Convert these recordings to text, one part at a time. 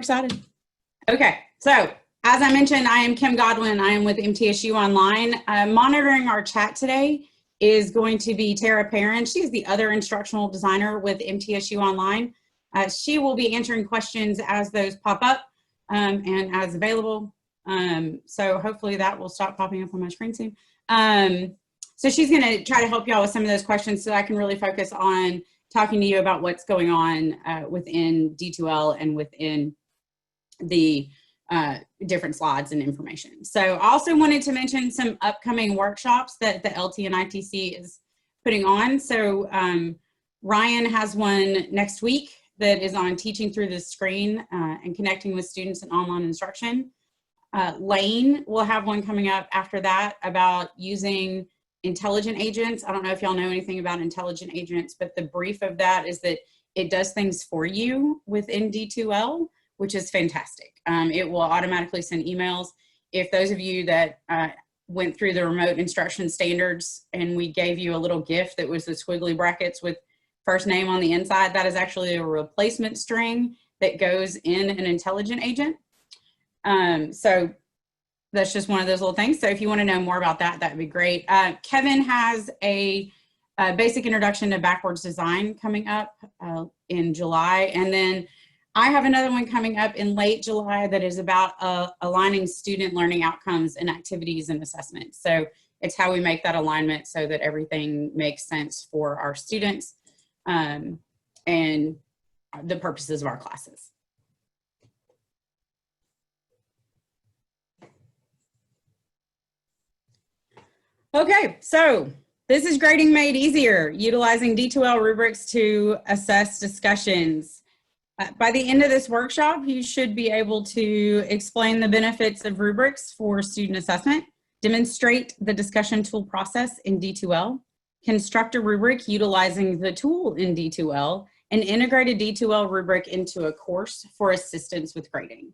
Excited. Okay, so as I mentioned, I am Kim Godwin. I am with MTSU Online. Monitoring our chat today is going to be Tara Perrin. She's the other instructional designer with MTSU Online. She will be answering questions as those pop up and as available. So hopefully that will stop popping up on my screen soon. So she's going to try to help y'all with some of those questions so I can really focus on talking to you about what's going on within D2L and within the different slides and information. So I also wanted to mention some upcoming workshops that the LT and ITC is putting on. So Ryan has one next week that is on teaching through the screen and connecting with students in online instruction. Lane will have one coming up after that about using intelligent agents. I don't know if y'all know anything about intelligent agents, but the brief of that is that it does things for you within D2L, which is fantastic. It will automatically send emails. If those of you that went through the remote instruction standards and we gave you a little gift that was the squiggly brackets with first name on the inside, that is actually a replacement string that goes in an intelligent agent. So that's just one of those little things. So if you want to know more about that, that would be great. Kevin has a basic introduction to backwards design coming up in July. And then I have another one coming up in late July that is about aligning student learning outcomes and activities and assessments. So it's how we make that alignment so that everything makes sense for our students and the purposes of our classes. Okay, so this is grading made easier, utilizing D2L rubrics to assess discussions. By the end of this workshop, you should be able to explain the benefits of rubrics for student assessment, demonstrate the discussion tool process in D2L, construct a rubric utilizing the tool in D2L, and integrate a D2L rubric into a course for assistance with grading.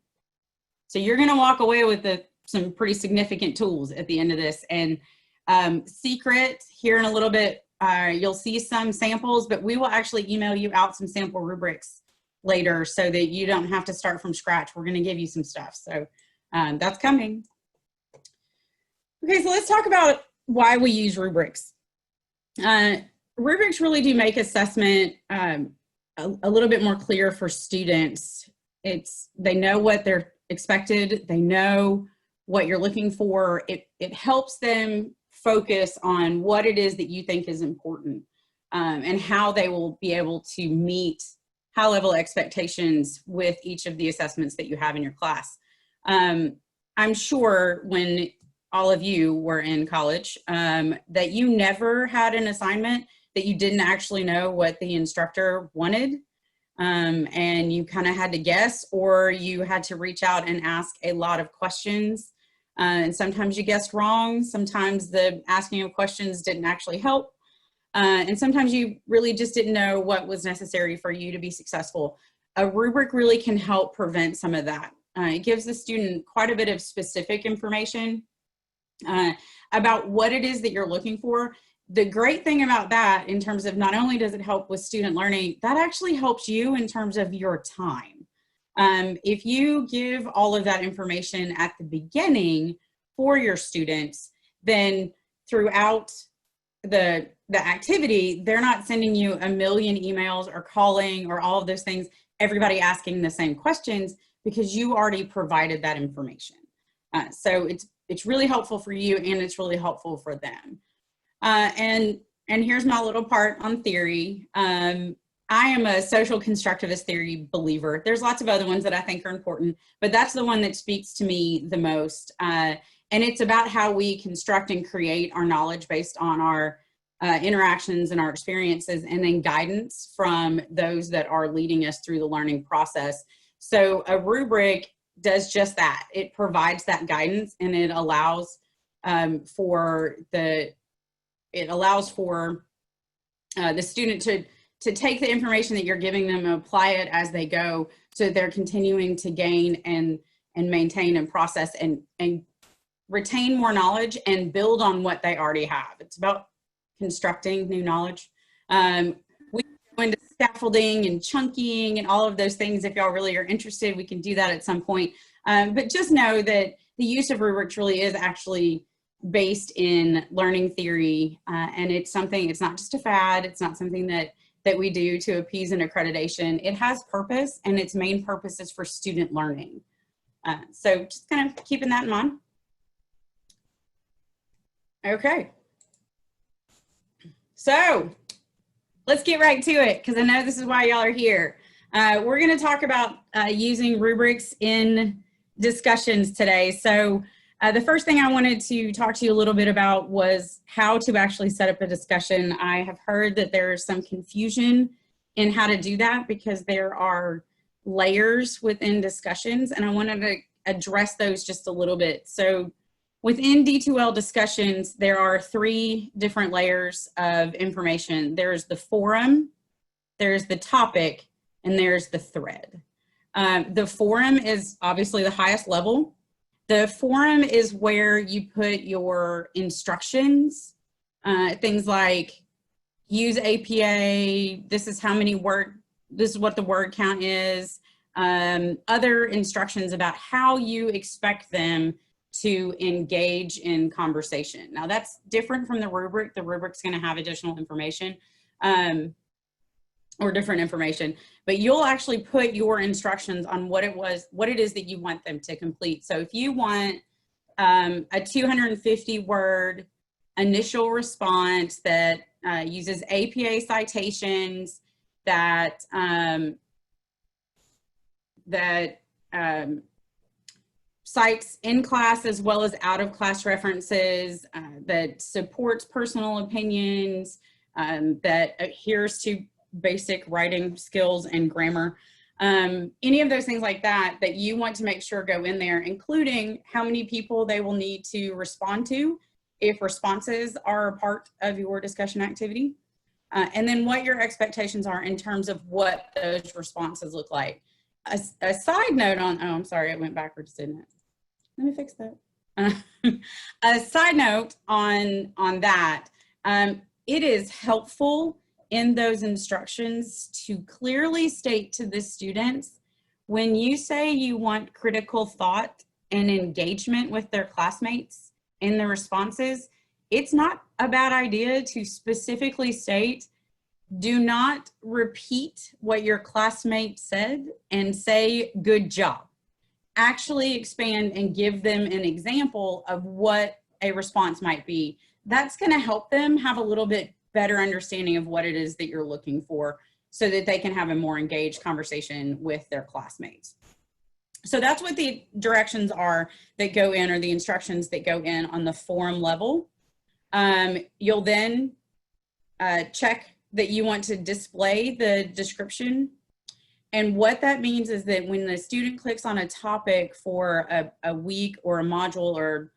So you're going to walk away with some pretty significant tools at the end of this. And secret, here in a little bit, you'll see some samples, but we will actually email you out some sample rubrics later so that you don't have to start from scratch. We're going to give you some stuff. So that's coming. Okay, so let's talk about why we use rubrics. Rubrics really do make assessment a little bit more clear for students. They know what they're expected. They know what you're looking for. It helps them focus on what it is that you think is important and how they will be able to meet high-level expectations with each of the assessments that you have in your class. I'm sure when all of you were in college that you never had an assignment that you didn't actually know what the instructor wanted and you kind of had to guess, or you had to reach out and ask a lot of questions. And sometimes you guessed wrong. Sometimes the asking of questions didn't actually help. And sometimes you really just didn't know what was necessary for you to be successful. A rubric really can help prevent some of that. It gives the student quite a bit of specific information about what it is that you're looking for. The great thing about that, in terms of not only does it help with student learning, that actually helps you in terms of your time. If you give all of that information at the beginning for your students, then throughout the activity, they're not sending you a million emails or calling or all of those things, everybody asking the same questions, because you already provided that information. So it's really helpful for you and it's really helpful for them. And here's my little part on theory. I am a social constructivist theory believer. There's lots of other ones that I think are important, but that's the one that speaks to me the most. And it's about how we construct and create our knowledge based on our interactions and our experiences, and then guidance from those that are leading us through the learning process. So a rubric does just that. It provides that guidance, and it allows for the student to take the information that you're giving them and apply it as they go, so that they're continuing to gain and maintain and process and retain more knowledge and build on what they already have. It's about constructing new knowledge. We go into scaffolding and chunking and all of those things. If y'all really are interested, we can do that at some point. But just know that the use of rubrics really is actually based in learning theory, and it's something, it's not just a fad, it's not something that we do to appease an accreditation. It has purpose, and its main purpose is for student learning. So just kind of keeping that in mind. Okay. So let's get right to it, because I know this is why y'all are here. We're going to talk about using rubrics in discussions today. So the first thing I wanted to talk to you a little bit about was how to actually set up a discussion. I have heard that there's some confusion in how to do that because there are layers within discussions, and I wanted to address those just a little bit. So within D2L discussions, there are 3 different layers of information. There's the forum, there's the topic, and there's the thread. The forum is obviously the highest level. The forum is where you put your instructions, things like use APA, this is how many this is what the word count is, other instructions about how you expect them to engage in conversation. Now that's different from the rubric. The rubric's going to have additional information or different information, but you'll actually put your instructions on what it is that you want them to complete. So if you want a 250 word initial response that uses APA citations, that cites in class as well as out of class references, that supports personal opinions, that adheres to basic writing skills and grammar, any of those things like that, that you want to make sure go in there, including how many people they will need to respond to if responses are a part of your discussion activity, and then what your expectations are in terms of what those responses look like. A side note on, oh, I'm sorry, it went backwards, didn't it? Let me fix that. A side note on that, it is helpful in those instructions to clearly state to the students, when you say you want critical thought and engagement with their classmates in the responses, it's not a bad idea to specifically state, do not repeat what your classmate said and say, good job. Actually expand and give them an example of what a response might be. That's going to help them have a little bit better understanding of what it is that you're looking for, so that they can have a more engaged conversation with their classmates. So that's what the directions are that go in, or the instructions that go in on the forum level. You'll then check that you want to display the description. And what that means is that when the student clicks on a topic for a week or a module or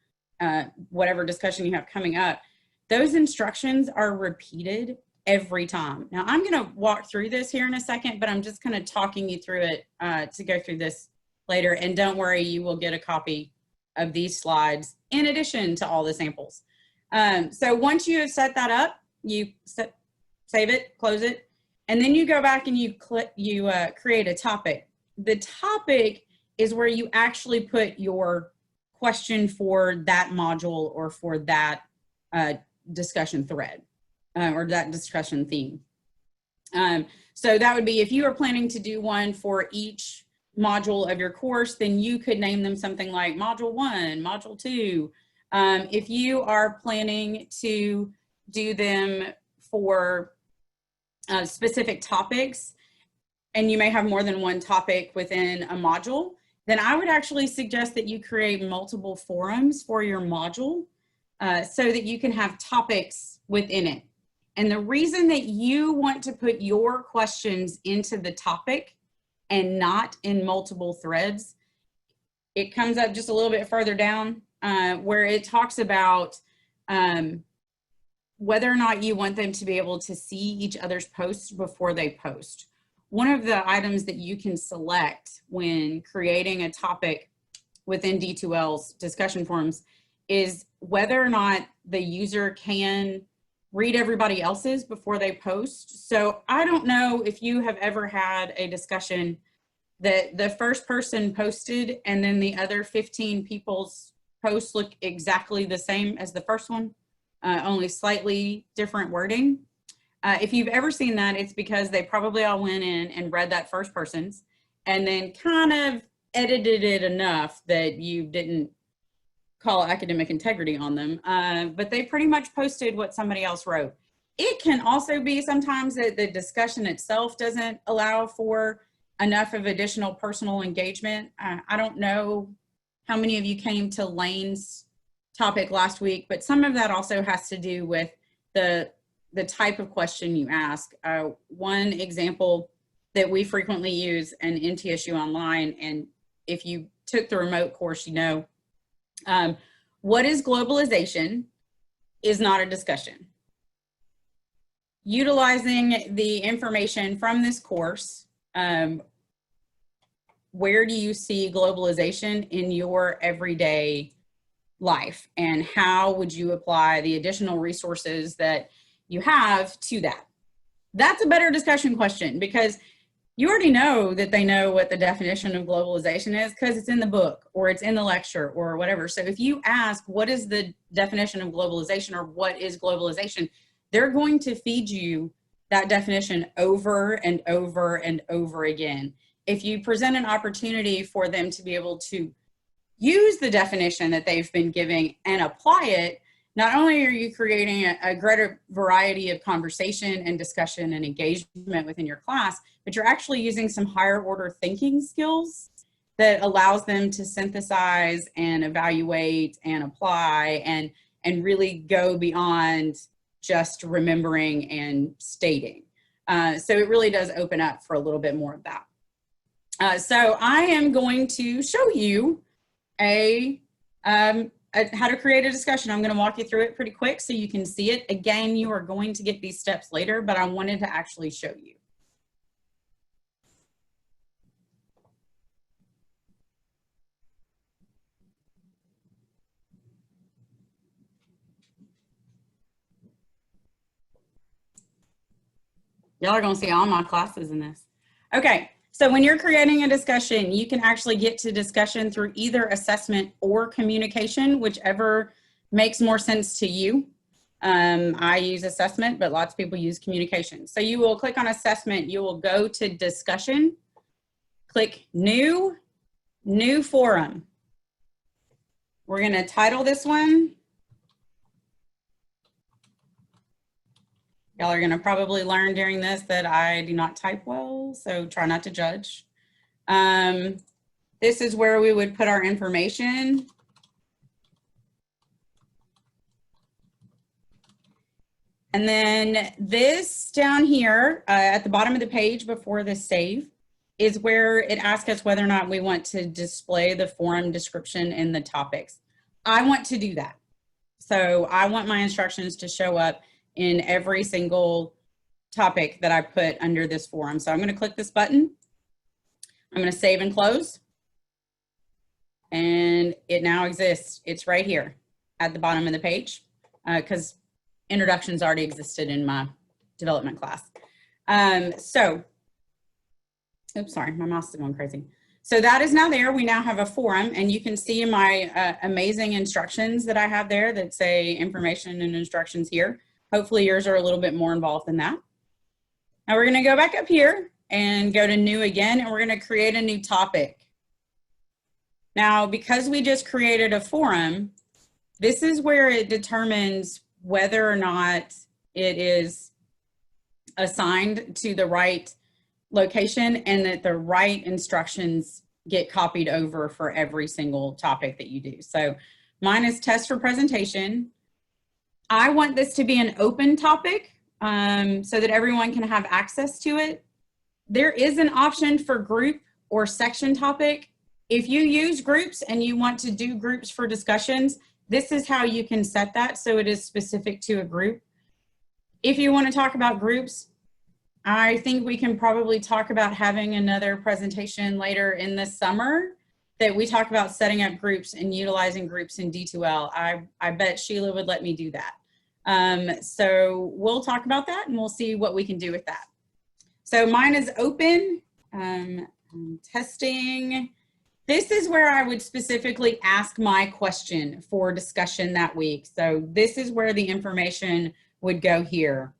whatever discussion you have coming up, those instructions are repeated every time. Now I'm going to walk through this here in a second, but I'm just kind of talking you through it to go through this later. And don't worry, you will get a copy of these slides in addition to all the samples. So once you have set that up, you save it, close it, and then you go back and you create a topic. The topic is where you actually put your question for that module or for that discussion thread or that discussion theme. So that would be, if you are planning to do one for each module of your course, then you could name them something like module 1, module 2. If you are planning to do them for specific topics, and you may have more than one topic within a module, then I would actually suggest that you create multiple forums for your module so that you can have topics within it. And the reason that you want to put your questions into the topic and not in multiple threads, it comes up just a little bit further down where it talks about whether or not you want them to be able to see each other's posts before they post. One of the items that you can select when creating a topic within D2L's discussion forums is whether or not the user can read everybody else's before they post. So I don't know if you have ever had a discussion that the first person posted and then the other 15 people's posts look exactly the same as the first one, only slightly different wording. If you've ever seen that, it's because they probably all went in and read that first person's and then kind of edited it enough that you didn't call academic integrity on them, but they pretty much posted what somebody else wrote. It can also be sometimes that the discussion itself doesn't allow for enough of additional personal engagement. I don't know how many of you came to Lane's topic last week, but some of that also has to do with the type of question you ask. One example that we frequently use in NTSU Online, and if you took the remote course, you know, what is globalization is not a discussion. Utilizing the information from this course, where do you see globalization in your everyday life, and how would you apply the additional resources that you have to that? That's a better discussion question, because you already know that they know what the definition of globalization is because it's in the book or it's in the lecture or whatever. So if you ask, what is the definition of globalization or what is globalization, they're going to feed you that definition over and over and over again. If you present an opportunity for them to be able to use the definition that they've been giving and apply it, not only are you creating a greater variety of conversation and discussion and engagement within your class, but you're actually using some higher order thinking skills that allows them to synthesize and evaluate and apply and really go beyond just remembering and stating. So it really does open up for a little bit more of that. So I am going to show you how to create a discussion. I'm going to walk you through it pretty quick so you can see it. Again, you are going to get these steps later, but I wanted to actually show you. Y'all are going to see all my classes in this. Okay, so when you're creating a discussion, you can actually get to discussion through either assessment or communication, whichever makes more sense to you. I use assessment, but lots of people use communication. So you will click on assessment, you will go to discussion, click new forum. We're going to title this one. Y'all are going to probably learn during this that I do not type well, so try not to judge. This is where we would put our information. And then this down here at the bottom of the page before the save is where it asks us whether or not we want to display the forum description in the topics. I want to do that. So I want my instructions to show up in every single topic that I put under this forum. So I'm going to click this button. I'm going to save and close. And it now exists. It's right here at the bottom of the page because introductions already existed in my development class. Oops, sorry, my mouse is going crazy. So that is now there. We now have a forum, and you can see my amazing instructions that I have there that say information and instructions here. Hopefully yours are a little bit more involved than that. Now we're going to go back up here and go to new again, and we're going to create a new topic. Now, because we just created a forum, this is where it determines whether or not it is assigned to the right location and that the right instructions get copied over for every single topic that you do. So mine is test for presentation. I want this to be an open topic so that everyone can have access to it. There is an option for group or section topic. If you use groups and you want to do groups for discussions, this is how you can set that so it is specific to a group. If you want to talk about groups, I think we can probably talk about having another presentation later in the summer that we talk about setting up groups and utilizing groups in D2L. I bet Sheila would let me do that. So we'll talk about that and we'll see what we can do with that. So mine is open, testing. This is where I would specifically ask my question for discussion that week. So this is where the information would go here.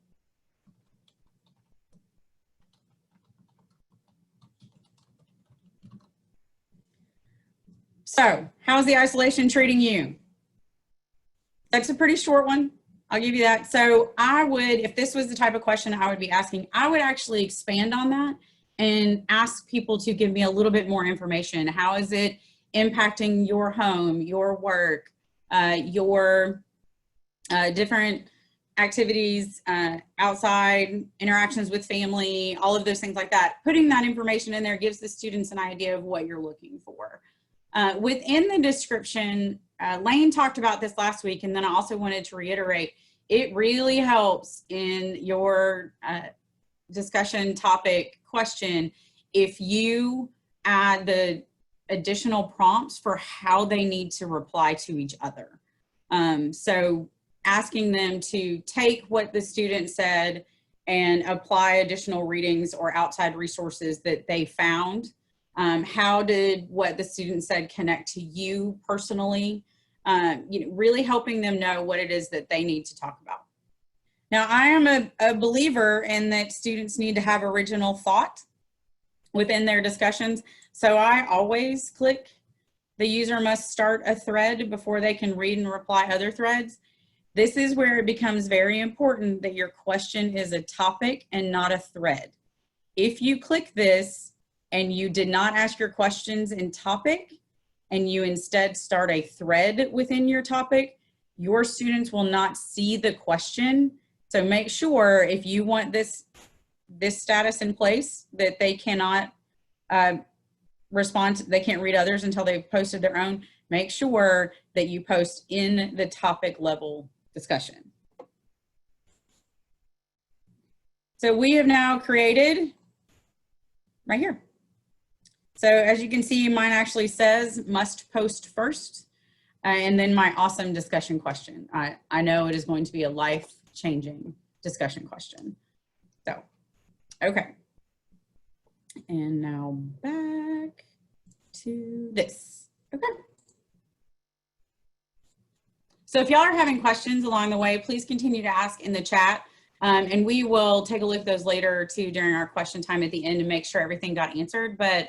So how's the isolation treating you? That's a pretty short one. I'll give you that. So I would, if this was the type of question I would be asking, I would actually expand on that and ask people to give me a little bit more information. How is it impacting your home, your work, your different activities, outside interactions with family, all of those things like that. Putting that information in there gives the students an idea of what you're looking for. Within the description, Lane talked about this last week, and then I also wanted to reiterate, it really helps in your discussion topic question if you add the additional prompts for how they need to reply to each other. So asking them to take what the student said and apply additional readings or outside resources that they found. How did what the student said connect to you personally? You know, really helping them know what it is that they need to talk about. Now, I am a believer in that students need to have original thought within their discussions. So I always click the user must start a thread before they can read and reply other threads. This is where it becomes very important that your question is a topic and not a thread. If you click this and you did not ask your questions in topic and you instead start a thread within your topic, your students will not see the question. So make sure if you want this status in place that they cannot respond, they can't read others until they've posted their own, make sure that you post in the topic level discussion. So we have now created right here. So as you can see, mine actually says must post first, and then my awesome discussion question. I know it is going to be a life-changing discussion question. So, okay. And now back to this. Okay. So if y'all are having questions along the way, please continue to ask in the chat. And we will take a look at those later too during our question time at the end to make sure everything got answered. But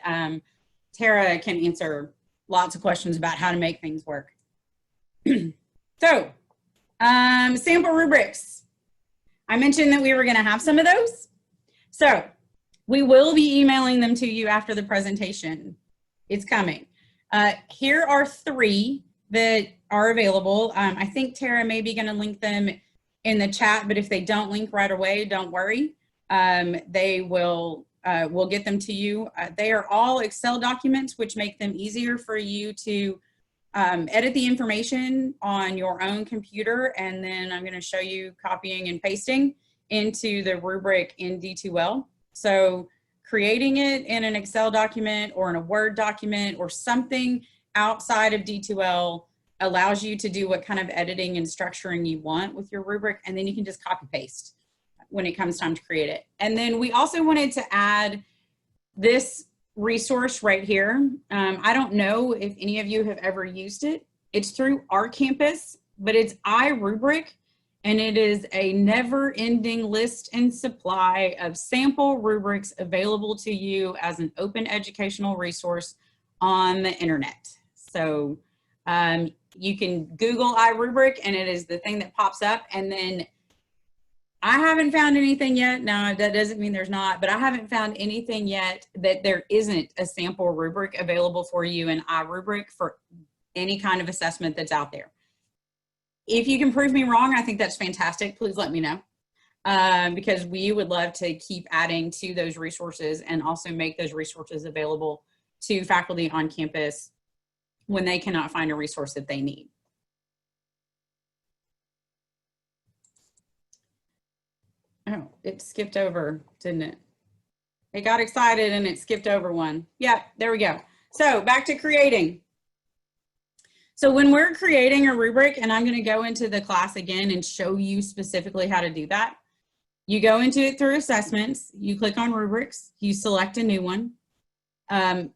Tara can answer lots of questions about how to make things work. So sample rubrics. I mentioned that we were going to have some of those. So we will be emailing them to you after the presentation. It's coming. Here are 3 that are available. I think Tara may be going to link them in the chat, but if they don't link right away, don't worry. They will, we'll get them to you. They are all Excel documents, which make them easier for you to edit the information on your own computer. And then I'm going to show you copying and pasting into the rubric in D2L. So creating it in an Excel document or in a Word document or something outside of D2L allows you to do what kind of editing and structuring you want with your rubric, and then you can just copy paste when it comes time to create it. And then we also wanted to add this resource right here. I don't know if any of you have ever used it. It's through our campus, but it's iRubric, and it is a never-ending list and supply of sample rubrics available to you as an open educational resource on the internet. So you can Google iRubric and it is the thing that pops up. And then I haven't found anything yet. Now that doesn't mean there's not, but I haven't found anything yet that there isn't a sample rubric available for you in iRubric for any kind of assessment that's out there. If you can prove me wrong, I think that's fantastic. Please let me know, because we would love to keep adding to those resources and also make those resources available to faculty on campus when they cannot find a resource that they need. Oh, it skipped over, didn't it? It got excited and it skipped over one. Yeah, there we go. So back to creating. So when we're creating a rubric, and I'm going to go into the class again and show you specifically how to do that, you go into it through assessments, you click on rubrics, you select a new one, put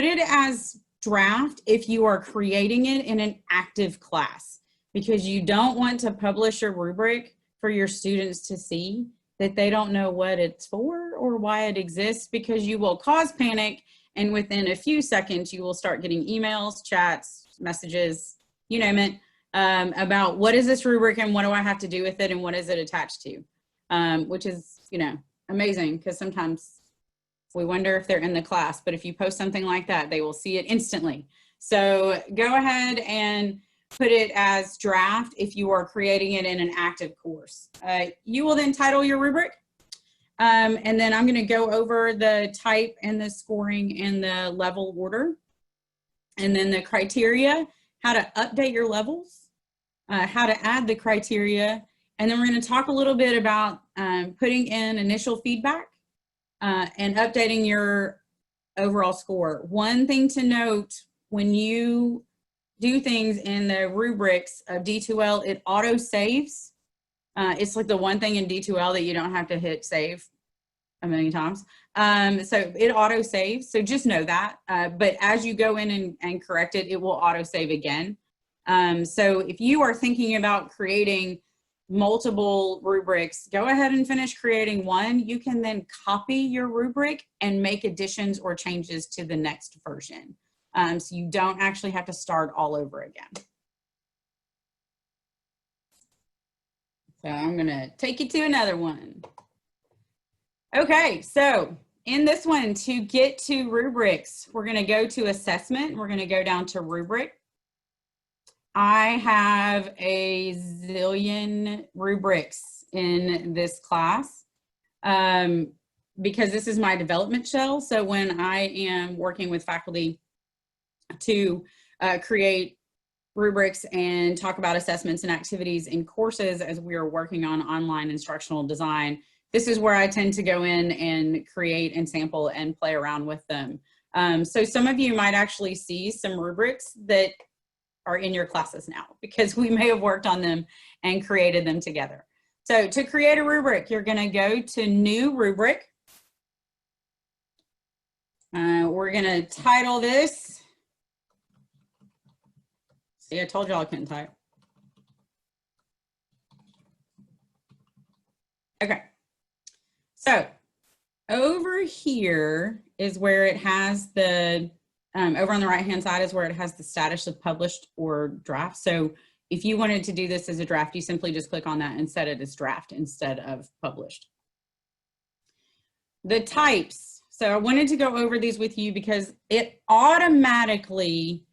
it as draft if you are creating it in an active class, because you don't want to publish a rubric for your students to see that they don't know what it's for or why it exists, because you will cause panic, and within a few seconds you will start getting emails, chats, messages, you name it, about what is this rubric and what do I have to do with it and what is it attached to, which is, you know, amazing, because sometimes we wonder if they're in the class, but if you post something like that, they will see it instantly. So go ahead and put it as draft if you are creating it in an active course. You will then title your rubric. And then I'm going to go over the type and the scoring and the level order. And then the criteria, how to update your levels, how to add the criteria. And then we're going to talk a little bit about putting in initial feedback and updating your overall score. One thing to note, when you do things in the rubrics of D2L, it auto saves. It's like the one thing in D2L that you don't have to hit save a million times. So it auto saves, so just know that. But as you go in and correct it, it will auto save again. So if you are thinking about creating multiple rubrics, go ahead and finish creating one. You can then copy your rubric and make additions or changes to the next version. So you don't actually have to start all over again. So I'm gonna take you to another one. Okay, so in this one, to get to rubrics, we're gonna go to assessment. We're gonna go down to rubric. I have a zillion rubrics in this class because this is my development shell. So when I am working with faculty to create rubrics and talk about assessments and activities in courses as we are working on online instructional design, this is where I tend to go in and create and sample and play around with them. So some of you might actually see some rubrics that are in your classes now, because we may have worked on them and created them together. So to create a rubric, you're going to go to new rubric. We're going to title this. See, I told y'all I couldn't type. Okay. So over here is where it has the, over on the right-hand side is where it has the status of published or draft. So if you wanted to do this as a draft, you simply just click on that and set it as draft instead of published. The types. So I wanted to go over these with you because it automatically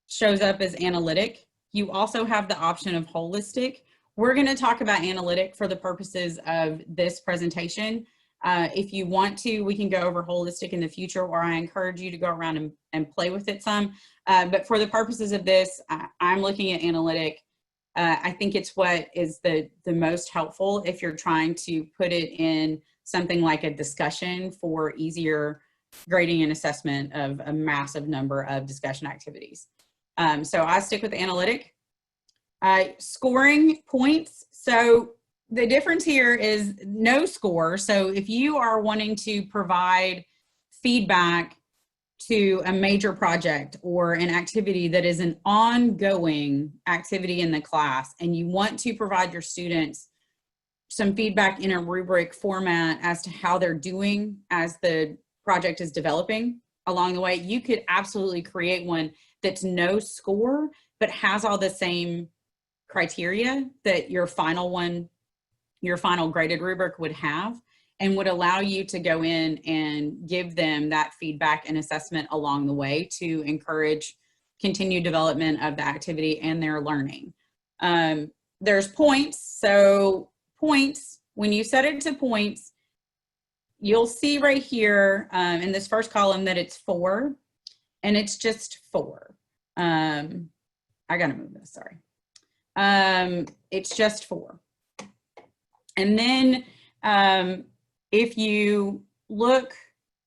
shows up as analytic. You also have the option of holistic. We're going to talk about analytic for the purposes of this presentation. If you want to, we can go over holistic in the future, or I encourage you to go around and play with it some. But for the purposes of this, I'm looking at analytic. I think it's what is the most helpful if you're trying to put it in something like a discussion for easier grading and assessment of a massive number of discussion activities. So I stick with analytic. Scoring points. So the difference here is no score. So if you are wanting to provide feedback to a major project or an activity that is an ongoing activity in the class, and you want to provide your students some feedback in a rubric format as to how they're doing as the project is developing along the way, you could absolutely create one that's no score, but has all the same criteria that your final one, your final graded rubric would have, and would allow you to go in and give them that feedback and assessment along the way to encourage continued development of the activity and their learning. There's points. So points, when you set it to points, you'll see right here in this first column that it's 4, and it's just 4. I gotta move this, sorry. It's just 4. And then if you look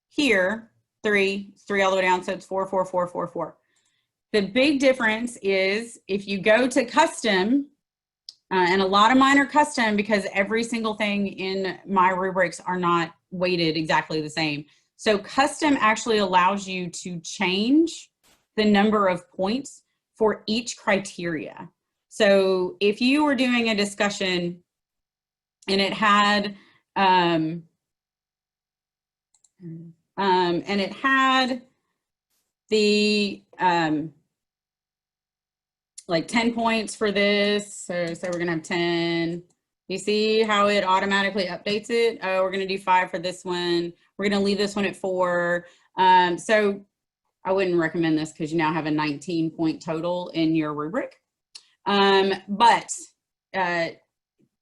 here, 3 all the way down, so it's 4, 4, 4, 4, 4. The big difference is if you go to custom, and a lot of mine are custom because every single thing in my rubrics are not weighted exactly the same. So custom actually allows you to change the number of points for each criteria. So if you were doing a discussion and it had, the like 10 points for this. So we're gonna have 10. You see how it automatically updates it? Oh, we're gonna do 5 for this one. We're gonna leave this one at 4. So I wouldn't recommend this because you now have a 19-point total in your rubric. But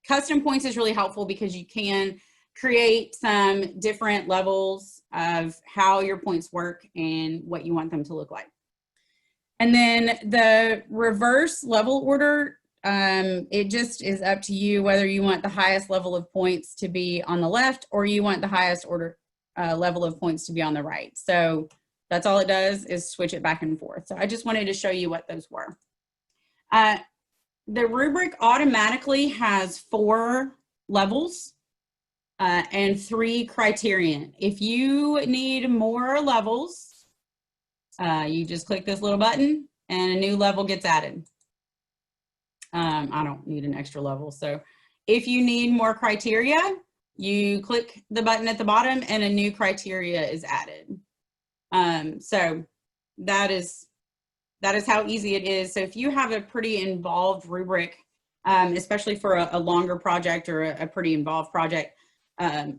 custom points is really helpful because you can create some different levels of how your points work and what you want them to look like. And then the reverse level order, it just is up to you whether you want the highest level of points to be on the left or you want the highest order level of points to be on the right. So that's all it does is switch it back and forth. So I just wanted to show you what those were. The rubric automatically has 4 levels and 3 criterion. If you need more levels, you just click this little button and a new level gets added. I don't need an extra level. So if you need more criteria, you click the button at the bottom and a new criteria is added. So that is how easy it is. So if you have a pretty involved rubric, especially for a longer project or a pretty involved project,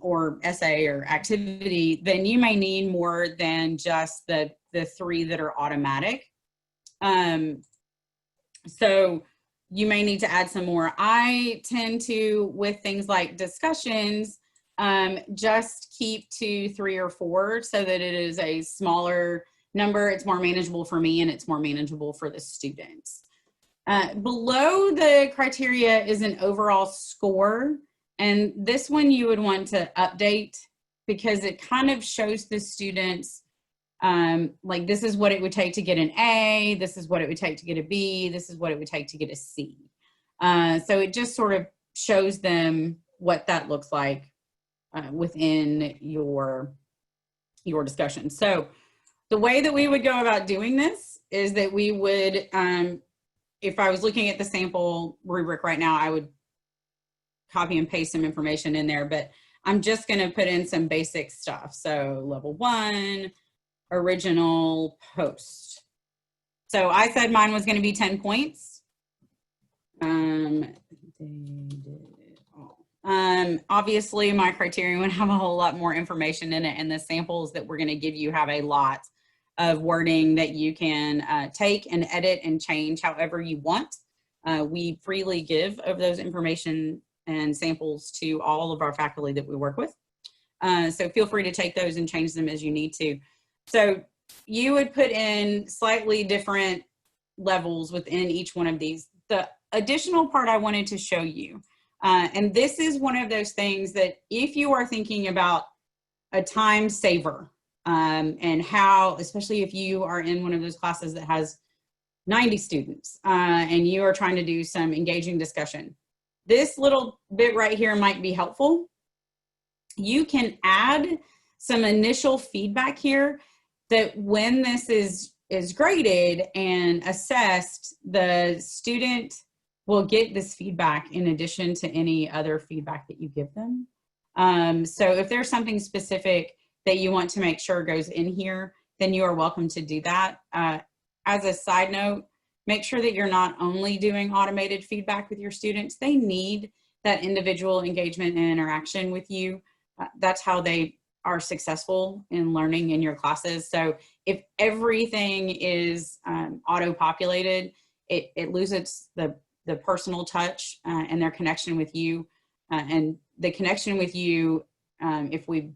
or essay or activity, then you may need more than just the 3 that are automatic. So you may need to add some more. I tend to, with things like discussions, just keep 2, 3, or 4 so that it is a smaller number. It's more manageable for me and it's more manageable for the students. Below the criteria is an overall score. And this one you would want to update because it kind of shows the students like this is what it would take to get an A, this is what it would take to get a B, this is what it would take to get a C. So it just sort of shows them what that looks like within your discussion. So the way that we would go about doing this is that we would, if I was looking at the sample rubric right now, I would copy and paste some information in there, but I'm just going to put in some basic stuff. So level 1, original post. So I said mine was going to be 10 points. Obviously my criterion would have a whole lot more information in it, and the samples that we're going to give you have a lot of wording that you can take and edit and change however you want. We freely give of those information and samples to all of our faculty that we work with. So feel free to take those and change them as you need to. So you would put in slightly different levels within each one of these. The additional part I wanted to show you, and this is one of those things that if you are thinking about a time saver, and how, especially if you are in one of those classes that has 90 students and you are trying to do some engaging discussion, this little bit right here might be helpful. You can add some initial feedback here that when this is graded and assessed, the student will get this feedback in addition to any other feedback that you give them. So if there's something specific that you want to make sure goes in here, then you are welcome to do that. As a side note, make sure that you're not only doing automated feedback with your students. They need that individual engagement and interaction with you. That's how they are successful in learning in your classes. So if everything is auto-populated, it loses the personal touch and their connection with you. And the connection with you, if we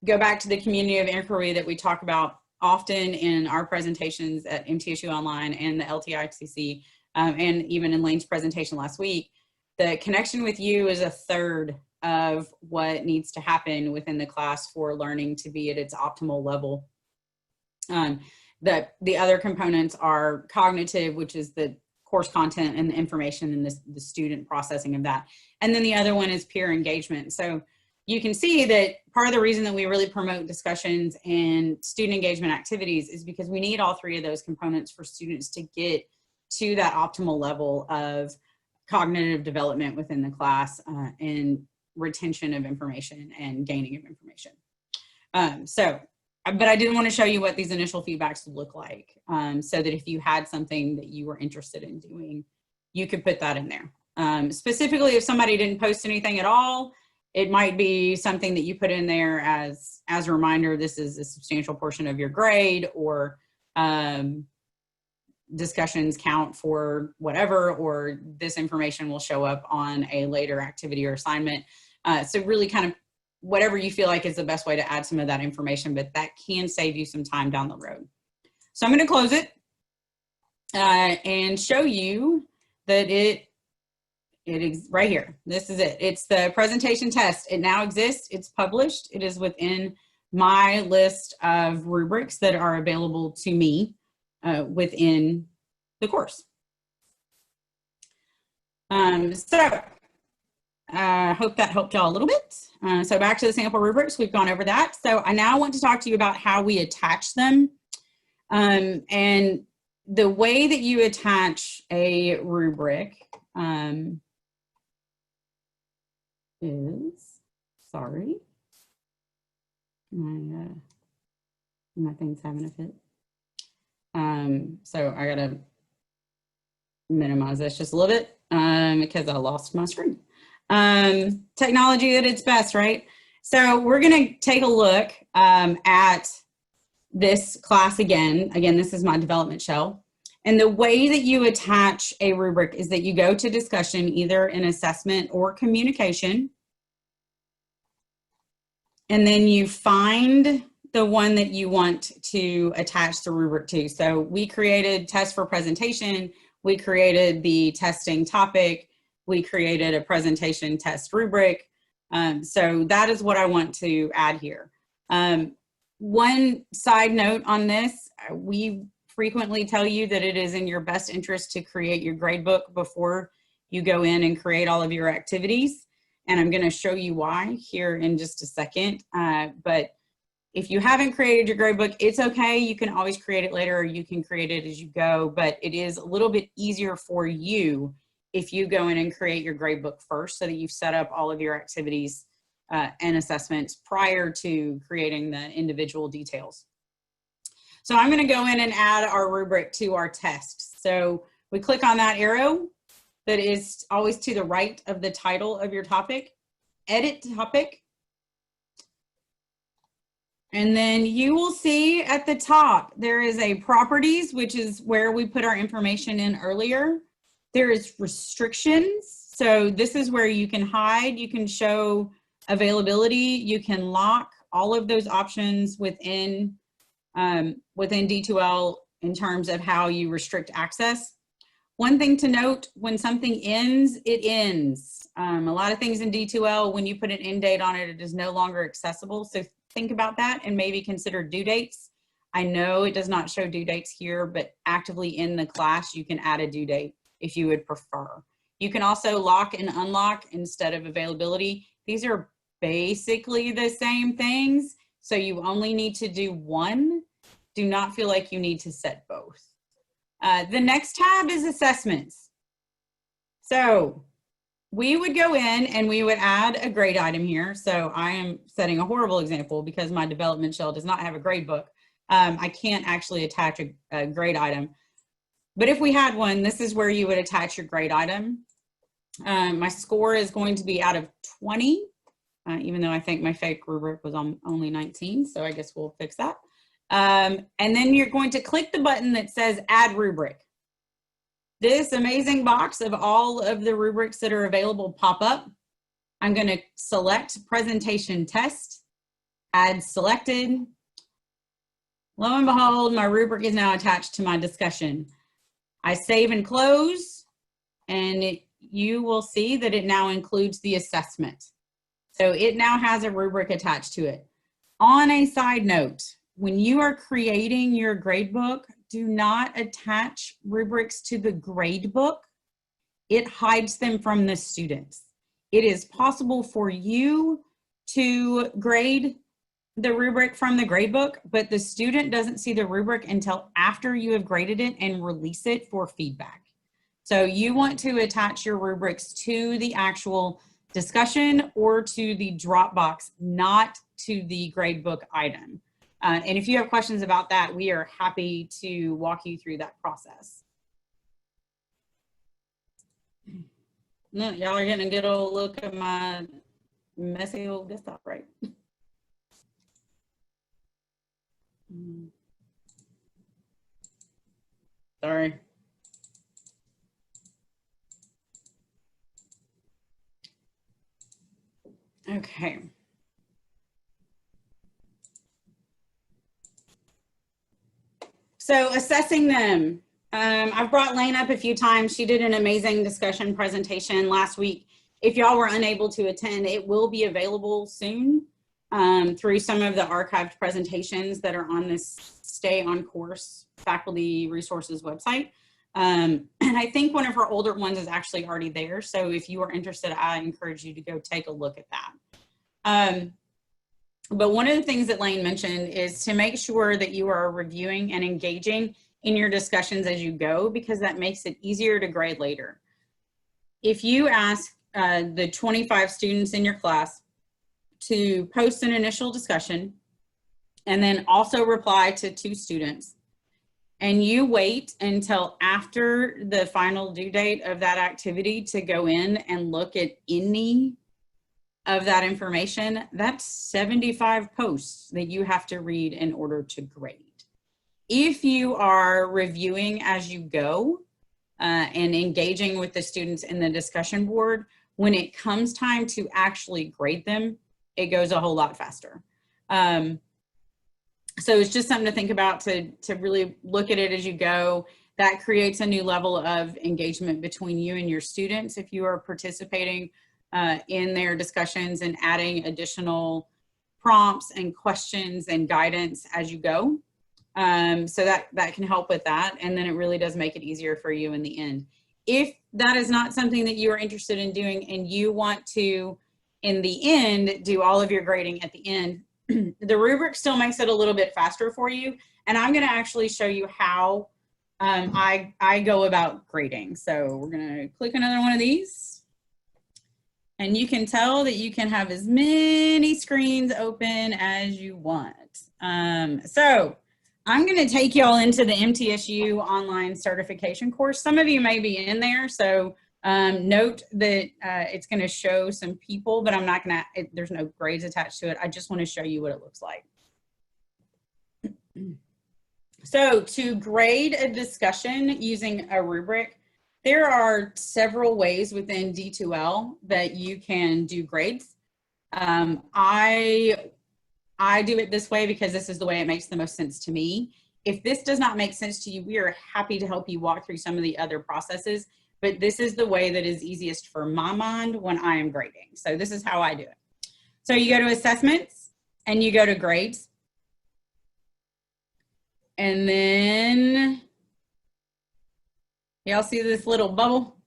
go back to the community of inquiry that we talk about often in our presentations at MTSU Online and the LTICC, and even in Lane's presentation last week, the connection with you is a third of what needs to happen within the class for learning to be at its optimal level. The other components are cognitive, which is the course content and the information and the student processing of that. And then the other one is peer engagement. So you can see that part of the reason that we really promote discussions and student engagement activities is because we need all three of those components for students to get to that optimal level of cognitive development within the class and retention of information and gaining of information. But I did want to show you what these initial feedbacks look like so that if you had something that you were interested in doing, you could put that in there. Specifically, if somebody didn't post anything at all, it might be something that you put in there as a reminder, this is a substantial portion of your grade, or discussions count for whatever, or this information will show up on a later activity or assignment. So really kind of whatever you feel like is the best way to add some of that information, but that can save you some time down the road. So I'm going to close it and show you that it is right here. This is it. It's the presentation test. It now exists. It's published. It is within my list of rubrics that are available to me within the course. So I hope that helped y'all a little bit. So back to the sample rubrics, we've gone over that. So I now want to talk to you about how we attach them. And the way that you attach a rubric is, sorry, my thing's having a fit. So I gotta minimize this just a little bit because I lost my screen. Technology at its best, right? So we're going to take a look at this class again. Again, this is my development shell. And the way that you attach a rubric is that you go to discussion, either in assessment or communication. And then you find the one that you want to attach the rubric to. So we created test for presentation. We created the testing topic. We created a presentation test rubric. So that is what I want to add here. One side note on this, we frequently tell you that it is in your best interest to create your gradebook before you go in and create all of your activities. And I'm going to show you why here in just a second. But if you haven't created your gradebook, it's okay. You can always create it later, or you can create it as you go. But it is a little bit easier for you if you go in and create your gradebook first, so that you've set up all of your activities and assessments prior to creating the individual details. So I'm going to go in and add our rubric to our test. So we click on that arrow that is always to the right of the title of your topic, edit topic. And then you will see at the top, there is a properties, which is where we put our information in earlier. There is restrictions. So this is where you can hide, you can show availability, you can lock all of those options within D2L in terms of how you restrict access. One thing to note, when something ends, it ends. A lot of things in D2L, when you put an end date on it, it is no longer accessible. So think about that and maybe consider due dates. I know it does not show due dates here, but actively in the class, you can add a due date if you would prefer. You can also lock and unlock instead of availability. These are basically the same things, so you only need to do one. Do not feel like you need to set both. The next tab is assessments. So we would go in and we would add a grade item here. So I am setting a horrible example because my development shell does not have a grade book. I can't actually attach a grade item. But if we had one, this is where you would attach your grade item. My score is going to be out of 20, even though I think my fake rubric was on only 19. So I guess we'll fix that. And then you're going to click the button that says Add Rubric. This amazing box of all of the rubrics that are available pop up. I'm going to select Presentation Test, Add Selected. Lo and behold, my rubric is now attached to my discussion. I save and close, and you will see that it now includes the assessment. So it now has a rubric attached to it. On a side note, when you are creating your grade book, do not attach rubrics to the grade book. It hides them from the students. It is possible for you to grade the rubric from the grade book, but the student doesn't see the rubric until after you have graded it and release it for feedback. So you want to attach your rubrics to the actual discussion or to the Dropbox, not to the gradebook item. And if you have questions about that, we are happy to walk you through that process. No, y'all are getting a good old look at my messy old desktop, right? Sorry. Okay. So assessing them. I've brought Lane up a few times. She did an amazing discussion presentation last week. If y'all were unable to attend, it will be available soon through some of the archived presentations that are on this Stay on Course faculty resources website. And I think one of her older ones is actually already there. So if you are interested, I encourage you to go take a look at that. But one of the things that Lane mentioned is to make sure that you are reviewing and engaging in your discussions as you go, because that makes it easier to grade later. If you ask the 25 students in your class to post an initial discussion and then also reply to 2 students, and you wait until after the final due date of that activity to go in and look at any of that information, that's 75 posts that you have to read in order to grade. If you are reviewing as you go and engaging with the students in the discussion board, when it comes time to actually grade them, it goes a whole lot faster. So it's just something to think about, to really look at it as you go. That creates a new level of engagement between you and your students if you are participating in their discussions and adding additional prompts and questions and guidance as you go. So that can help with that. And then it really does make it easier for you in the end. If that is not something that you are interested in doing and you want to, in the end, do all of your grading at the end, the rubric still makes it a little bit faster for you. And I'm going to actually show you how I go about grading. So we're going to click another one of these. And you can tell that you can have as many screens open as you want. So I'm going to take y'all into the MTSU online certification course. Some of you may be in there, so note that it's going to show some people, but I'm not going to, there's no grades attached to it. I just want to show you what it looks like. So to grade a discussion using a rubric, there are several ways within D2L that you can do grades. I do it this way because this is the way it makes the most sense to me. If this does not make sense to you, we are happy to help you walk through some of the other processes, but this is the way that is easiest for my mind when I am grading. So this is how I do it. So you go to assessments and you go to grades. And then y'all see this little bubble?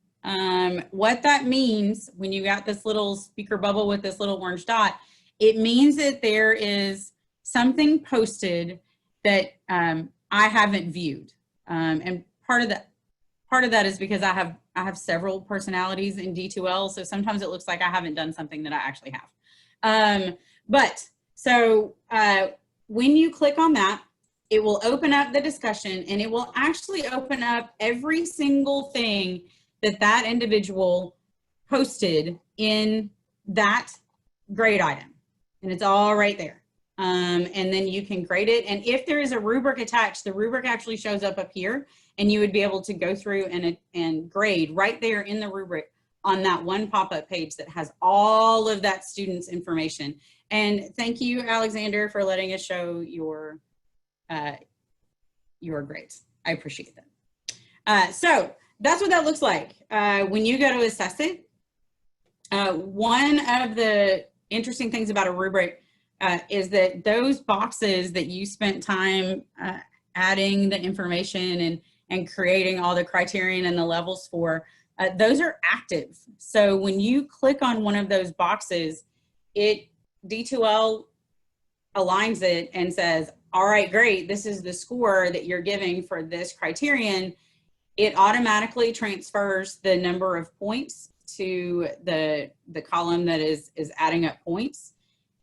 What that means when you got this little speaker bubble with this little orange dot, it means that there is something posted that I haven't viewed. And part of that is because I have several personalities in D2L, so sometimes it looks like I haven't done something that I actually have. When you click on that, it will open up the discussion and it will actually open up every single thing that that individual posted in that grade item. And it's all right there. And then you can grade it. And if there is a rubric attached, the rubric actually shows up here and you would be able to go through and grade right there in the rubric on that one pop-up page that has all of that student's information. And thank you, Alexander, for letting us show your grades. I appreciate that. So that's what that looks like. When you go to assess it, one of the interesting things about a rubric, is that those boxes that you spent time adding the information and creating all the criterion and the levels for, those are active. So when you click on one of those boxes, D2L aligns it and says, all right, great, this is the score that you're giving for this criterion. It automatically transfers the number of points to the column that is adding up points.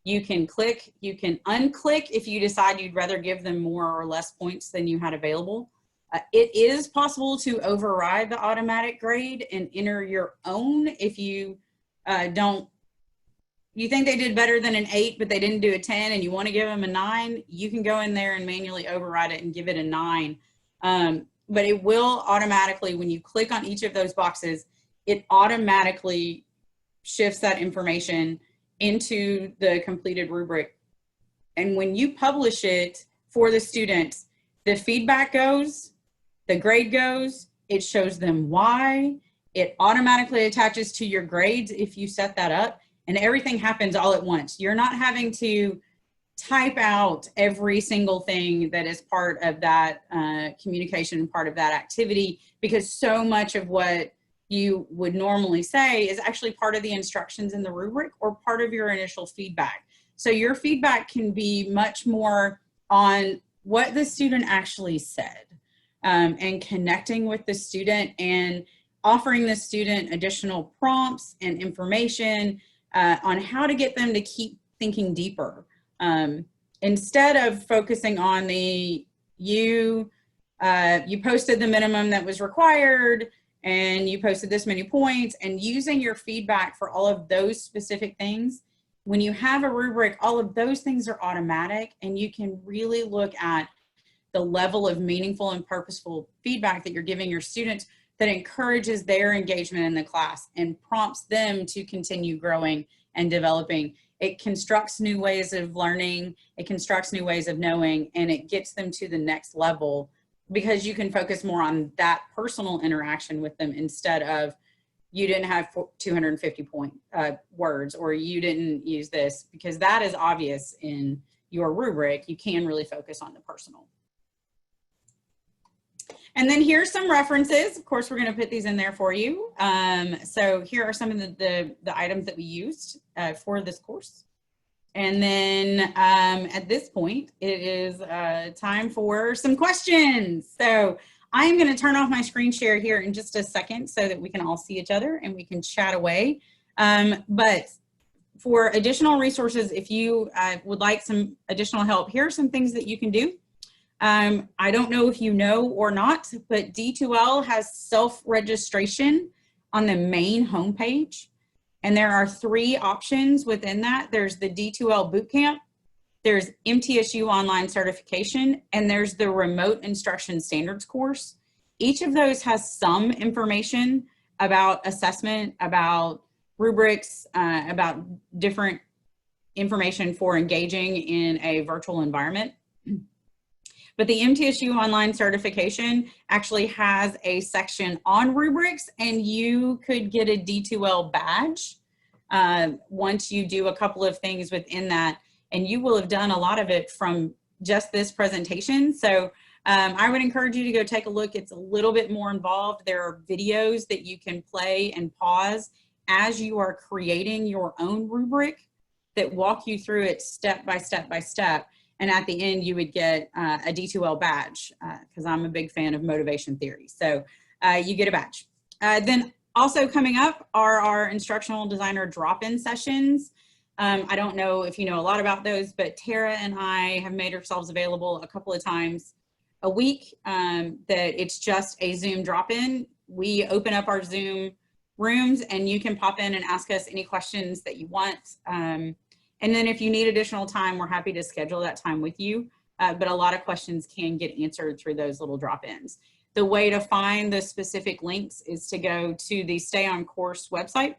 You can click, you can unclick if you decide you'd rather give them more or less points than you had available. It is possible to override the automatic grade and enter your own if you you think they did better than an 8, but they didn't do a 10 and you want to give them a 9, you can go in there and manually override it and give it a 9. But it will automatically, when you click on each of those boxes, it automatically shifts that information into the completed rubric. And when you publish it for the students, the feedback goes, the grade goes, it shows them why, it automatically attaches to your grades if you set that up, and everything happens all at once. You're not having to type out every single thing that is part of that communication, part of that activity, because so much of what you would normally say is actually part of the instructions in the rubric or part of your initial feedback. So your feedback can be much more on what the student actually said, and connecting with the student and offering the student additional prompts and information on how to get them to keep thinking deeper. Instead of focusing on you posted the minimum that was required and you posted this many points, and using your feedback for all of those specific things. When you have a rubric, all of those things are automatic, and you can really look at the level of meaningful and purposeful feedback that you're giving your students that encourages their engagement in the class and prompts them to continue growing and developing. It constructs new ways of learning, it constructs new ways of knowing, and it gets them to the next level because you can focus more on that personal interaction with them instead of you didn't have 250 words, or you didn't use this, because that is obvious in your rubric. You can really focus on the personal. And then here's some references. Of course, we're going to put these in there for you. So here are some of the items that we used for this course. And then at this point, it is time for some questions. So I am going to turn off my screen share here in just a second so that we can all see each other and we can chat away. But for additional resources, if you would like some additional help, here are some things that you can do. I don't know if you know or not, but D2L has self-registration on the main homepage. And there are 3 options within that. There's the D2L Bootcamp, there's MTSU Online Certification, and there's the Remote Instruction Standards course. Each of those has some information about assessment, about rubrics, about different information for engaging in a virtual environment. But the MTSU Online Certification actually has a section on rubrics, and you could get a D2L badge once you do a couple of things within that, and you will have done a lot of it from just this presentation. So I would encourage you to go take a look. It's a little bit more involved. There are videos that you can play and pause as you are creating your own rubric that walk you through it step by step by step. And at the end, you would get a D2L badge, because I'm a big fan of motivation theory. So you get a badge. Then also coming up are our instructional designer drop-in sessions. I don't know if you know a lot about those, but Tara and I have made ourselves available a couple of times a week, that it's just a Zoom drop-in. We open up our Zoom rooms and you can pop in and ask us any questions that you want. And then if you need additional time, we're happy to schedule that time with you. But a lot of questions can get answered through those little drop-ins. The way to find the specific links is to go to the Stay on Course website,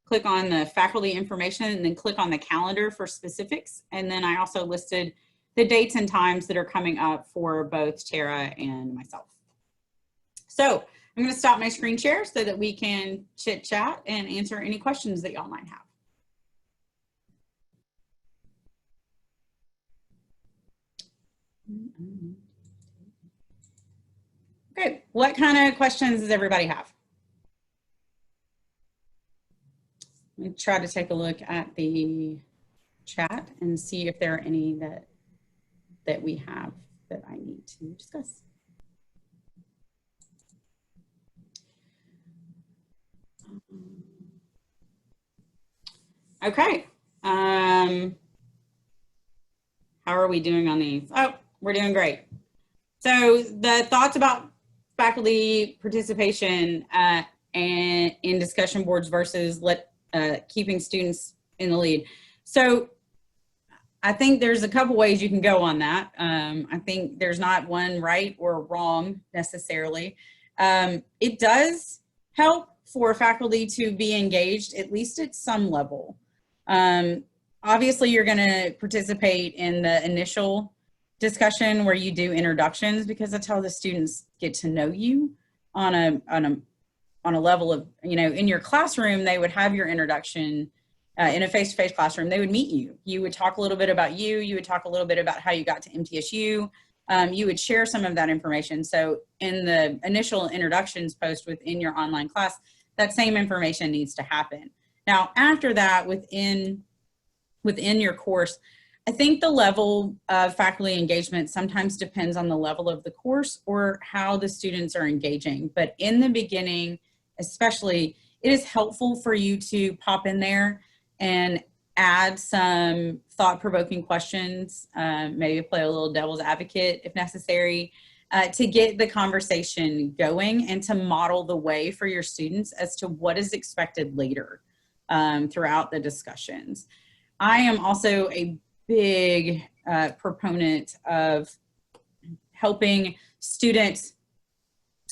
click on the faculty information, and then click on the calendar for specifics. And then I also listed the dates and times that are coming up for both Tara and myself. So I'm going to stop my screen share so that we can chit chat and answer any questions that y'all might have. Okay, what kind of questions does everybody have? Let me try to take a look at the chat and see if there are any that we have that I need to discuss. Okay. How are we doing on these? Oh, we're doing great. So the thoughts about faculty participation and in discussion boards versus keeping students in the lead. So I think there's a couple ways you can go on that. I think there's not one right or wrong necessarily. It does help for faculty to be engaged, at least at some level. Obviously, you're going to participate in the initial discussion where you do introductions, because that's how the students get to know you on a level of, you know, in your classroom, they would have your introduction. In a face-to-face classroom, they would meet you. You would talk a little bit about you. You would talk a little bit about how you got to MTSU. You would share some of that information. So in the initial introductions post within your online class, that same information needs to happen. Now, after that, within your course, I think the level of faculty engagement sometimes depends on the level of the course or how the students are engaging. But in the beginning, especially, it is helpful for you to pop in there and add some thought-provoking questions, maybe play a little devil's advocate if necessary, to get the conversation going and to model the way for your students as to what is expected later throughout the discussions. I am also a big proponent of helping students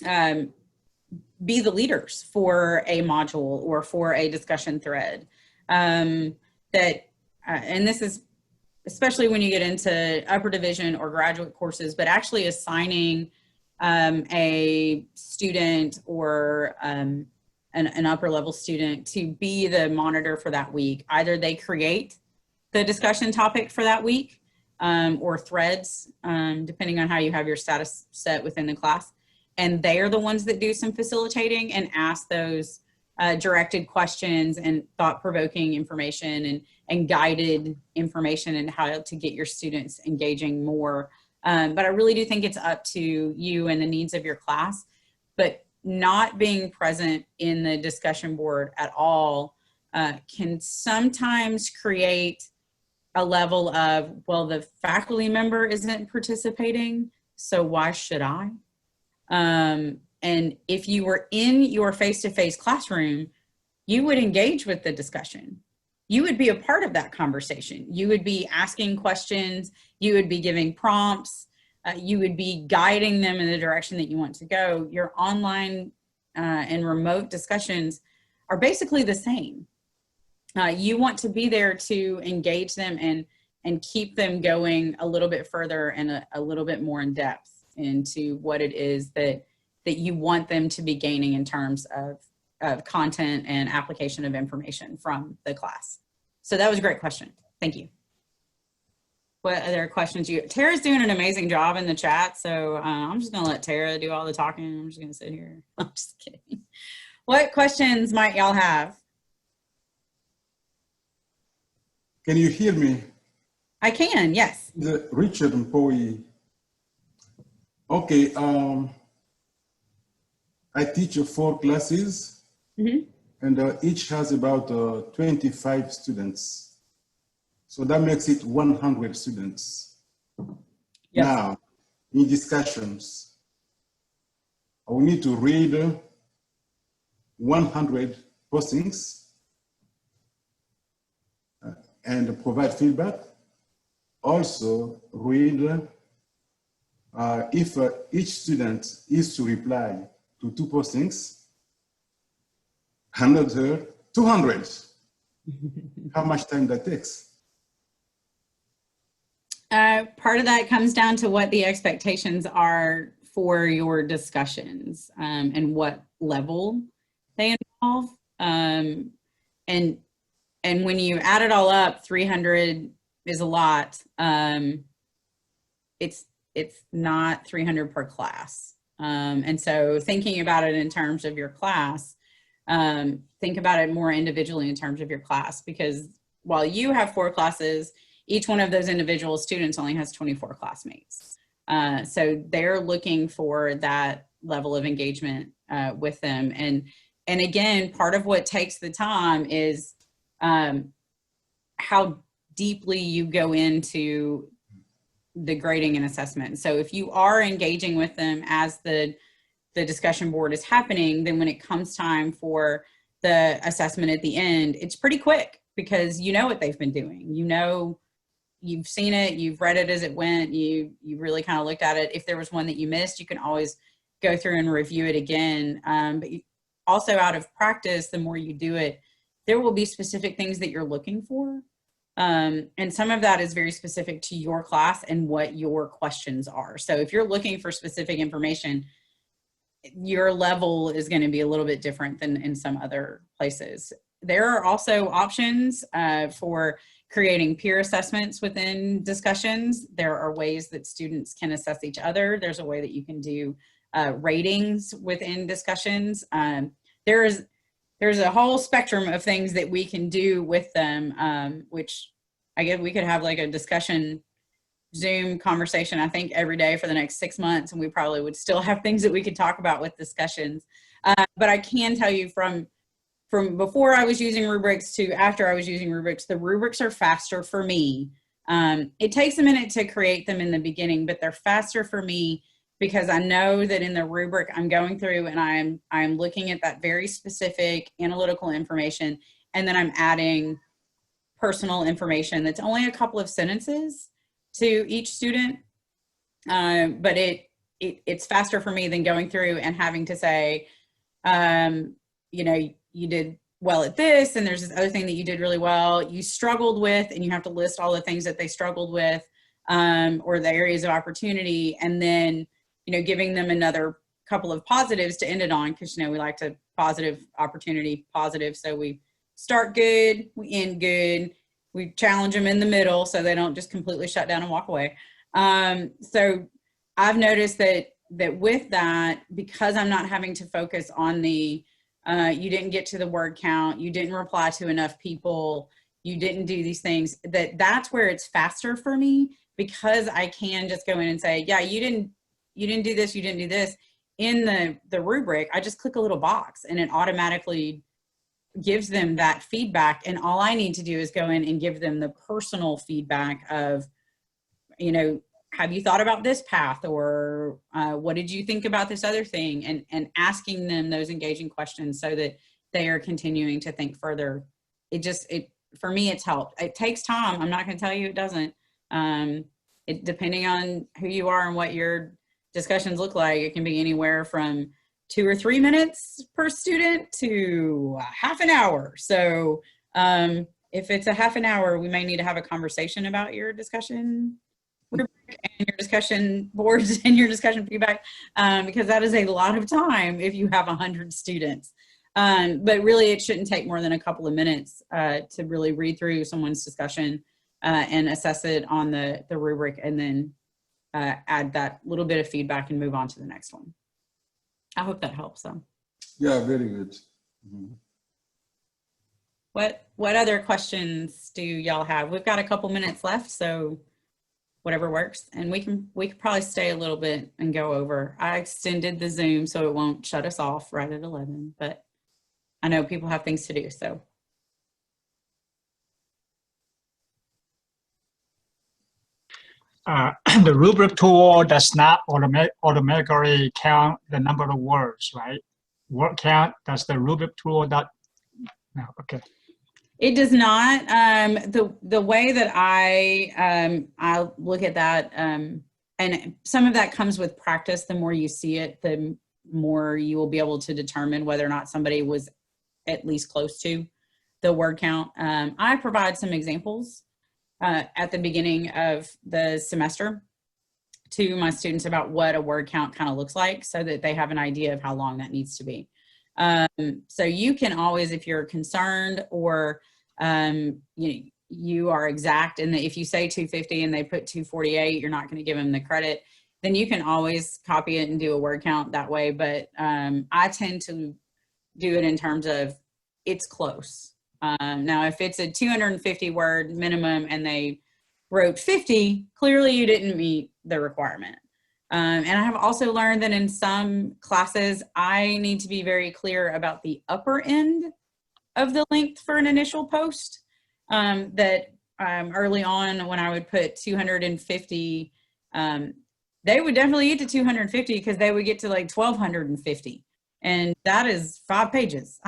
be the leaders for a module or for a discussion thread. And this is especially when you get into upper division or graduate courses, but actually assigning a student or an upper level student to be the monitor for that week. Either they create the discussion topic for that week or threads, depending on how you have your status set within the class. And they are the ones that do some facilitating and ask those directed questions and thought-provoking information and guided information and how to get your students engaging more. But I really do think it's up to you and the needs of your class. But not being present in the discussion board at all can sometimes create a level of, well, the faculty member isn't participating, so why should I? And if you were in your face-to-face classroom, you would engage with the discussion. You would be a part of that conversation. You would be asking questions. You would be giving prompts. You would be guiding them in the direction that you want to go. Your online and remote discussions are basically the same. You want to be there to engage them and keep them going a little bit further and a little bit more in depth into what it is that you want them to be gaining in terms of content and application of information from the class. So that was a great question. Thank you. What other questions Tara's doing an amazing job in the chat, so I'm just gonna let Tara do all the talking. I'm just gonna sit here. I'm just kidding. What questions might y'all have? Can you hear me? I can, yes. Richard Mpoyi. Okay, I teach 4 classes, and each has about 25 students. So that makes it 100 students. Yes. Now, in discussions, I will need to read 100 postings and provide feedback. Also, read if each student is to reply to 2 postings, another 200. How much time that takes? Part of that comes down to what the expectations are for your discussions and what level they involve. And when you add it all up, 300 is a lot. it's not 300 per class. And so thinking about it in terms of your class, think about it more individually in terms of your class, because while you have 4 classes, each one of those individual students only has 24 classmates. So they're looking for that level of engagement with them. And again, part of what takes the time is how deeply you go into the grading and assessment. So if you are engaging with them as the discussion board is happening, then when it comes time for the assessment at the end, it's pretty quick because you know what they've been doing. You know, you've seen it, you've read it as it went, you really kind of looked at it. If there was one that you missed, you can always go through and review it again. But also out of practice, the more you do it, there will be specific things that you're looking for. And some of that is very specific to your class and what your questions are. So if you're looking for specific information, your level is going to be a little bit different than in some other places. There are also options for creating peer assessments within discussions. There are ways that students can assess each other. There's a way that you can do ratings within discussions. There's a whole spectrum of things that we can do with them, which I guess we could have like a discussion Zoom conversation, I think, every day for the next 6 months, and we probably would still have things that we could talk about with discussions. But I can tell you from before I was using rubrics to after I was using rubrics, the rubrics are faster for me. It takes a minute to create them in the beginning, but they're faster for me because I know that in the rubric I'm going through and I'm looking at that very specific analytical information, and then I'm adding personal information that's only a couple of sentences to each student. But it's faster for me than going through and having to say, you know, you did well at this, and there's this other thing that you did really well, you struggled with, and you have to list all the things that they struggled with, or the areas of opportunity, and then, you know, giving them another couple of positives to end it on, because, you know, we like to positive opportunity, positive. So we start good, we end good, we challenge them in the middle so they don't just completely shut down and walk away. So I've noticed that with that, because I'm not having to focus on the, you didn't get to the word count, you didn't reply to enough people, you didn't do these things, that's where it's faster for me, because I can just go in and say, yeah, you didn't do this, you didn't do this. In the rubric, I just click a little box and it automatically gives them that feedback. And all I need to do is go in and give them the personal feedback of, you know, have you thought about this path, or what did you think about this other thing? And asking them those engaging questions so that they are continuing to think further. For me, it's helped. It takes time. I'm not going to tell you it doesn't. Depending on who you are and what your discussions look like, it can be anywhere from 2 or 3 minutes per student to half an hour. So if it's a half an hour, we may need to have a conversation about your discussion rubric and your discussion boards and your discussion feedback, because that is a lot of time if you have 100 students. But really, it shouldn't take more than a couple of minutes to really read through someone's discussion and assess it on the rubric, and then add that little bit of feedback and move on to the next one. I hope that helps them. Yeah, very good. Mm-hmm. What other questions do y'all have? We've got a couple minutes left, so whatever works, and we can probably stay a little bit and go over. I extended the Zoom so it won't shut us off right at 11, but I know people have things to do, so. The rubric tool does not automatically count the number of words, right? Word count, does the rubric tool not? No, okay. It does not. The way that I look at that, and some of that comes with practice. The more you see it, the more you will be able to determine whether or not somebody was at least close to the word count. I provide some examples at the beginning of the semester to my students about what a word count kind of looks like, so that they have an idea of how long that needs to be. So you can always, if you're concerned or you are exact, and if you say 250 and they put 248, you're not going to give them the credit. then you can always copy it and do a word count that way. But I tend to do it in terms of it's close. Now, if it's a 250 word minimum and they wrote 50, clearly you didn't meet the requirement. And I have also learned that in some classes, I need to be very clear about the upper end of the length for an initial post. Early on when I would put 250, they would definitely get to 250 because they would get to like 1250. And that is 5 pages.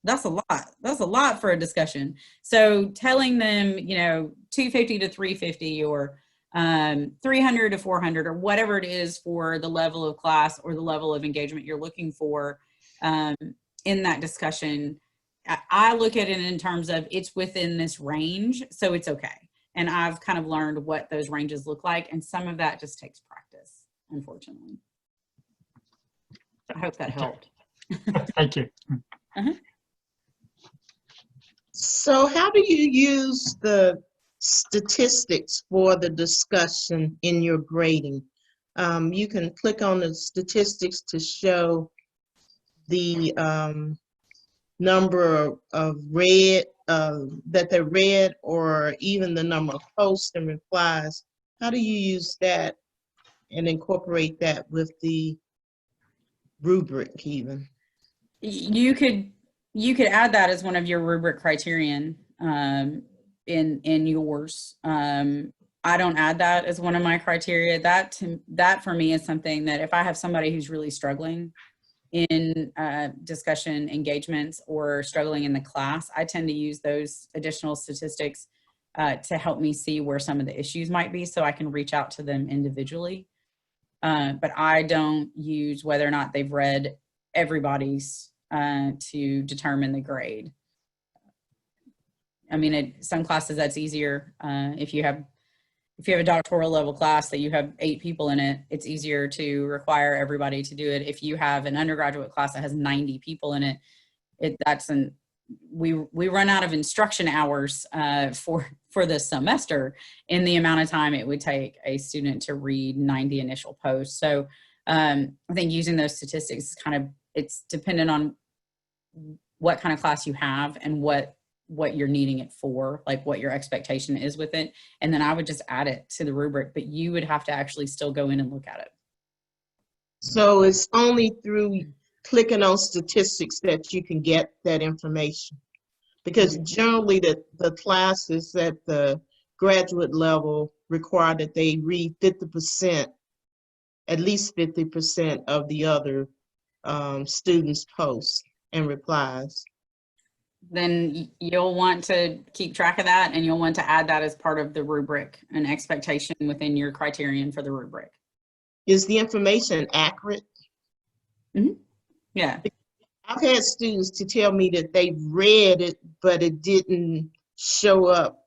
That's a lot. That's a lot for a discussion. So telling them, 250 to 350 or 300 to 400 or whatever it is for the level of class or the level of engagement you're looking for in that discussion, I look at it in terms of it's within this range, so it's okay. And I've kind of learned what those ranges look like, and some of that just takes practice, unfortunately. I hope that helped. Thank you. So how do you use the statistics for the discussion in your grading? You can click on the statistics to show the number of read that they read, or even the number of posts and replies. How do you use that and incorporate that with the rubric even? You could add that as one of your rubric criterion in yours. I don't add that as one of my criteria. That for me is something that if I have somebody who's really struggling in discussion engagements or struggling in the class, I tend to use those additional statistics to help me see where some of the issues might be so I can reach out to them individually. But I don't use whether or not they've read everybody's to determine the grade. I mean, some classes that's easier. If you have a doctoral level class that you have 8 people in it, it's easier to require everybody to do it. If you have an undergraduate class that has 90 people in it, we run out of instruction hours for this semester in the amount of time it would take a student to read 90 initial posts. So I think using those statistics is it's dependent on what kind of class you have and what you're needing it for, like what your expectation is with it. And then I would just add it to the rubric, but you would have to actually still go in and look at it. So it's only through clicking on statistics that you can get that information, because generally the classes at the graduate level require that they read 50%, at least 50% of the other students' posts and replies. Then you'll want to keep track of that, and you'll want to add that as part of the rubric, an expectation within your criterion for the rubric. Is the information accurate? Mm-hmm. Yeah. I've had students to tell me that they read it, but it didn't show up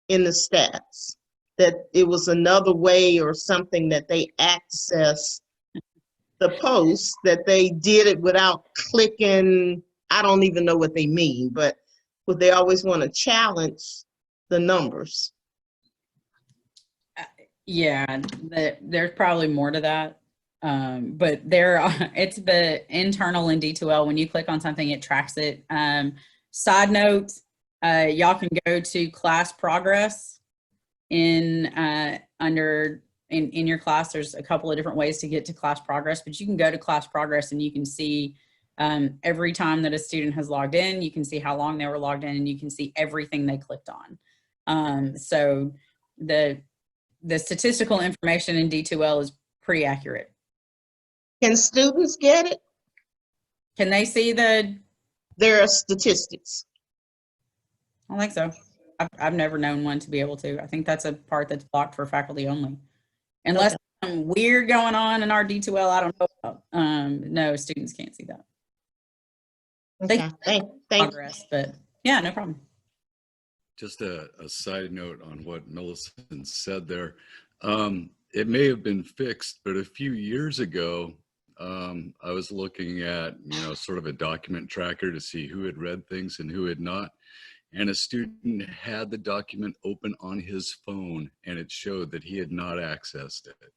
in the stats, that it was another way or something that they accessed the post, that they did it without clicking. I don't even know what they mean, but they always want to challenge the numbers. Yeah, there's probably more to that. But it's the internal in D2L. When you click on something, it tracks it. Side note, y'all can go to class progress in your class. There's a couple of different ways to get to class progress, but you can go to class progress and you can see every time that a student has logged in, you can see how long they were logged in, and you can see everything they clicked on. So the statistical information in D2L is pretty accurate. Can students get it? Can they see their statistics? I don't think so. I've never known one to be able to. I think that's a part that's blocked for faculty only. Unless something weird going on in our D2L, I don't know about. No, students can't see that. Okay. Thank progress, but yeah, no problem. Just a side note on what Millicent said there. It may have been fixed, but a few years ago, I was looking at, sort of a document tracker to see who had read things and who had not. And a student had the document open on his phone, and it showed that he had not accessed it.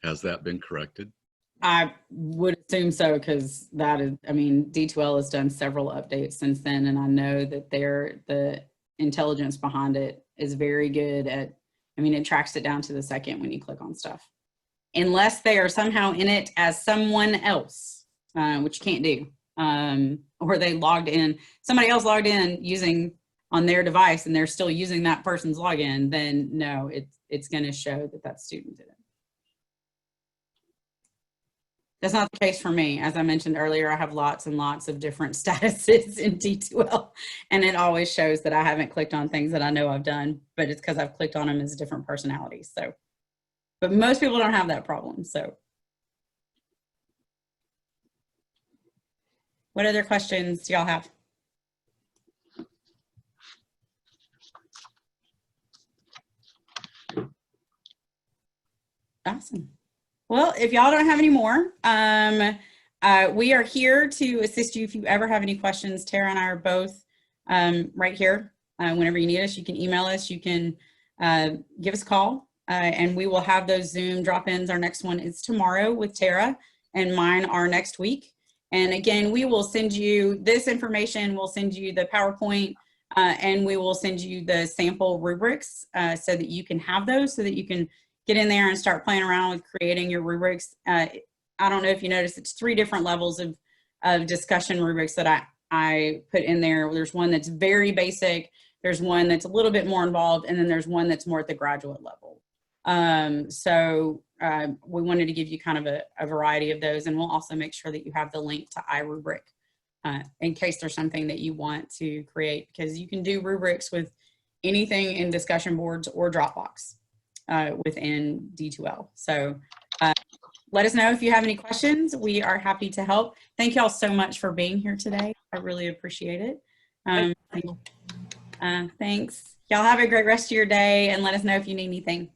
Has that been corrected? I would assume so, because that is, I mean, D2L has done several updates since then, and I know that the intelligence behind it is very good at, I mean, it tracks it down to the second when you click on stuff. Unless they are somehow in it as someone else, which you can't do, or they logged in, somebody else logged in using on their device and they're still using that person's login, then no, it's going to show that that student did it. That's not the case for me. As I mentioned earlier, I have lots and lots of different statuses in D2L, and it always shows that I haven't clicked on things that I know I've done, but it's because I've clicked on them as different personalities. So, but most people don't have that problem. So, what other questions do y'all have? Awesome. Well, if y'all don't have any more, we are here to assist you if you ever have any questions. Tara and I are both right here. Whenever you need us, you can email us, you can give us a call, and we will have those Zoom drop-ins. Our next one is tomorrow with Tara, and mine are next week. And again, we will send you this information, we'll send you the PowerPoint, and we will send you the sample rubrics so that you can have those, so that you can get in there and start playing around with creating your rubrics. I don't know if you noticed, it's 3 different levels of discussion rubrics that I put in there. There's one that's very basic, there's one that's a little bit more involved, and then there's one that's more at the graduate level. We wanted to give you kind of a variety of those, and we'll also make sure that you have the link to iRubric in case there's something that you want to create, because you can do rubrics with anything in discussion boards or Dropbox. Within D2L. So let us know if you have any questions. We are happy to help. Thank y'all so much for being here today. I really appreciate it. Thanks. Y'all have a great rest of your day, and let us know if you need anything.